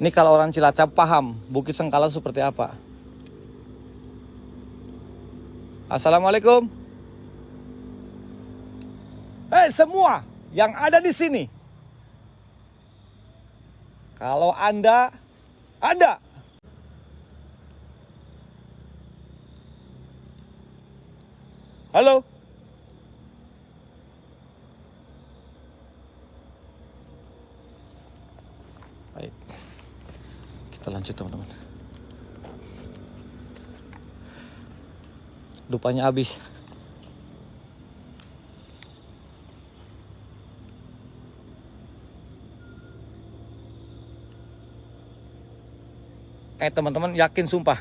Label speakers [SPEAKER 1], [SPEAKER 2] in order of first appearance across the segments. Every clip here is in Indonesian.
[SPEAKER 1] Ini kalau orang Cilacap paham Bukit Sengkala seperti apa. Assalamualaikum. Semua yang ada di sini, kalau Anda ada halo, baik, kita lanjut teman-teman. Dupanya habis. Teman-teman, yakin sumpah.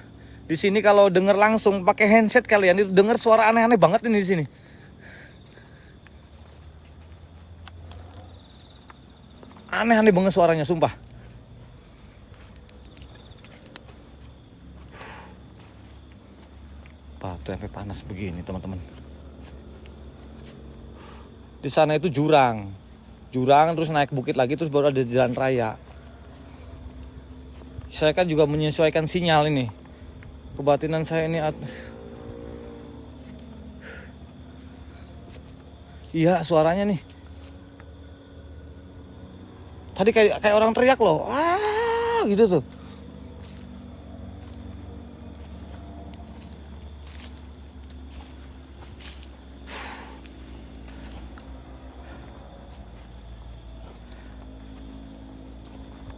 [SPEAKER 1] Di sini kalau denger langsung pakai handset kalian itu denger suara aneh-aneh banget ini di sini. Aneh-aneh banget suaranya, sumpah. Batu sampai panas begini, teman-teman. Di sana itu jurang. Jurang terus naik bukit lagi terus baru ada jalan raya. Saya kan juga menyesuaikan sinyal ini. Kebatinan saya ini iya, suaranya nih. Tadi kayak orang teriak loh. Gitu tuh.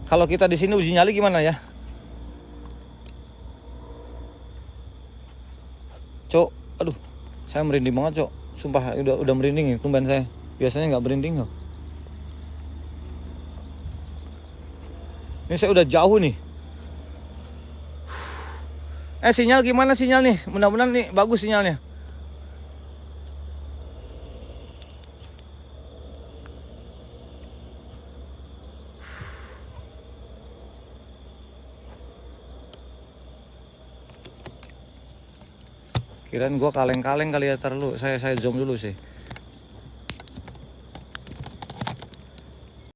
[SPEAKER 1] Kalau kita di sini uji nyali gimana ya? Cok, aduh, saya merinding banget, Cok. Sumpah udah merinding nih, tumben saya. Biasanya nggak merinding loh. Ini saya udah jauh nih. Sinyal gimana sinyal nih? Mudah-mudahan nih bagus sinyalnya. Kirain gue kaleng-kaleng kali ya, tar dulu. Saya zoom dulu sih.